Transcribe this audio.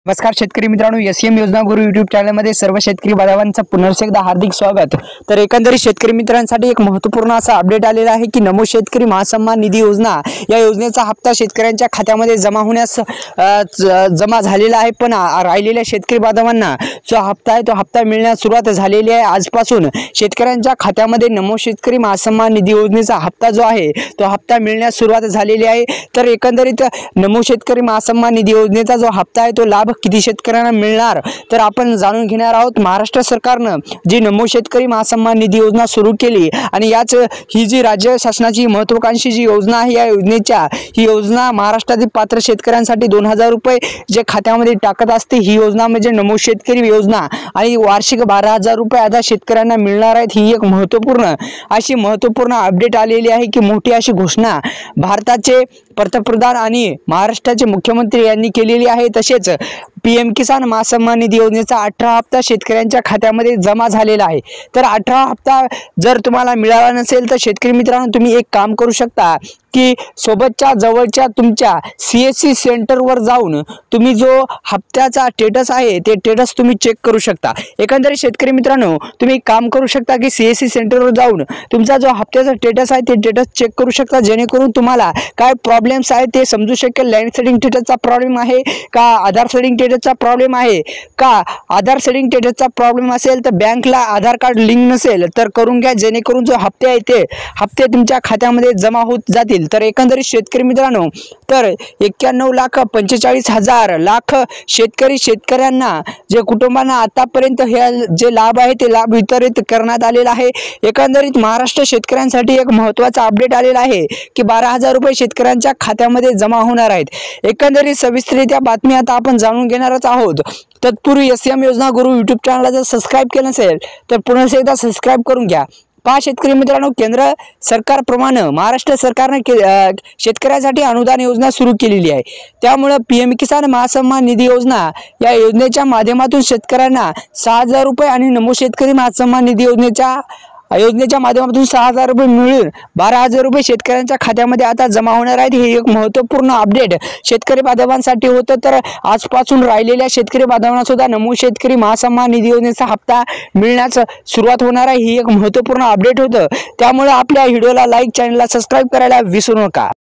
नमस्कार शेतकरी मित्रांनो, एसएम योजना गुरु यूट्यूब चॅनलमध्ये सर्व शेतकरी बांधवांचं पुन्हा एकदा हार्दिक स्वागत। तर एकंदरीत शेतकरी मित्रांसाठी एक महत्त्वपूर्ण असा अपडेट आलेला आहे की नमो शेतकरी महासन्मान निधी योजना या योजनेचा हप्ता शेतकऱ्यांच्या खात्यामध्ये जमा झालेला आहे, पण राहिलेल्या शेतकरी बांधवांना जो हप्ता आहे तो हप्ता मिळण्यास सुरुवात झालेली आहे। आजपासून शेतकऱ्यांच्या खात्यामध्ये नमो शेतकरी महासन्मान निधी योजनेचा हप्ता जो आहे तो हप्ता मिळण्यास सुरुवात झालेली आहे। तर एकंदरीत नमो शेतकरी महासन्मान निधी योजनेचा जो हप्ता आहे तो लाभ किती शेतकऱ्यांना मिळणार तर आपण जाणून घेणार आहोत। महाराष्ट्र सरकारने जी नमो शेतकरी महासन्मान निधी योजना सुरू केली आणि याच ही जी राज्य शासनाची महत्त्वाकांक्षी जी योजना आहे, या ही योजना महाराष्ट्रातील पात्र शेतकऱ्यांसाठी 2000 रुपये जे खात्यामध्ये टाकत असते ही योजना म्हणजे नमो शेतकरी योजना आणि वार्षिक 12000 रुपये आता शेतकऱ्यांना मिळणार आहेत। ही एक महत्त्वपूर्ण अपडेट आलेली आहे की मोठी अशी घोषणा भारताचे पंतप्रधान आणि महाराष्ट्राचे मुख्यमंत्री यांनी केलेली आहे। तसेच पीएम किसान महासन्मान निधी योजनेचा 18 हप्ता शेतकऱ्यांच्या खात्यामध्ये जमा झालेला आहे। तर 18 हप्ता जर तुम्हाला मिळाला नसेल तर शेतकरी मित्रांनो तुम्ही एक काम करू शकता की सोबतच्या जवळच्या तुमच्या सीएससी सेंटरवर जाऊन तुम्ही जो हप्त्याचा स्टेटस आहे ते स्टेटस तुम्ही चेक करू शकता। एकंदरीत शेतकरी मित्रांनो तुम्ही काम करू शकता की सीएससी सेंटरवर जाऊन तुमचा जो हप्त्याचा स्टेटस आहे ते स्टेटस चेक करू शकता, जेणेकरून तुम्हाला काय प्रॉब्लेम्स आहेत ते समजू शकेल। लँड सेटिंग स्टेटसचा प्रॉब्लेम आहे का, आधार सेटिंग स्टेटसचा प्रॉब्लेम आहे का, आधार सेटिंग स्टेटसचा प्रॉब्लेम असेल तर बँकला आधार कार्ड लिंक नसेल तर करून घ्या, जेणेकरून जो हप्ते आहे ते हप्ते तुमच्या खात्यामध्ये जमा होत जातील। तर एकंदरीत शेतकरी मित्रांनो तर 91,45,00,000 शेतकऱ्यांना जे कुटुंबांना आतापर्यंत हे जे लाभ आहे ते लाभ वितरित करण्यात आलेला आहे। एकंदरीत महाराष्ट्र शेतकऱ्यांसाठी एक महत्त्वाचा अपडेट आलेला आहे की 12000 रुपये शेतकऱ्यांच्या खात्यामध्ये जमा होणार आहेत। एकंदरीत सविस्तररित्या बातमी आता आपण जाणून घेणारच आहोत। तत्पूर्वी एसएम योजना गुरु यूट्यूब चॅनलला जर सबस्क्राइब केलं नसेल तर पुन्हा एकदा सबस्क्राइब करून घ्या। पहा शेतकरी मित्रांनो, केंद्र सरकारप्रमाणे महाराष्ट्र सरकारने शेतकऱ्यांसाठी अनुदान योजना सुरू केलेली आहे। त्यामुळे पीएम किसान महासन्मान निधी योजना या योजनेच्या माध्यमातून शेतकऱ्यांना 6000 रुपये आणि नमो शेतकरी महासन्मान निधी योजनेच्या माध्यमातून 6000 रुपये मिळून 12000 रुपये शेतकऱ्यांच्या खात्यामध्ये आता जमा होणार आहेत। हे एक महत्त्वपूर्ण अपडेट शेतकरी बांधवांसाठी होतं। तर आजपासून राहिलेल्या शेतकरी बांधवांना सुद्धा नमो शेतकरी महासन्मान निधी योजनेचा हप्ता मिळण्यास सुरुवात होणार आहे। ही एक महत्त्वपूर्ण अपडेट होतं, त्यामुळे आपल्या व्हिडिओला लाईक, चॅनलला सबस्क्राइब करायला विसरू नका।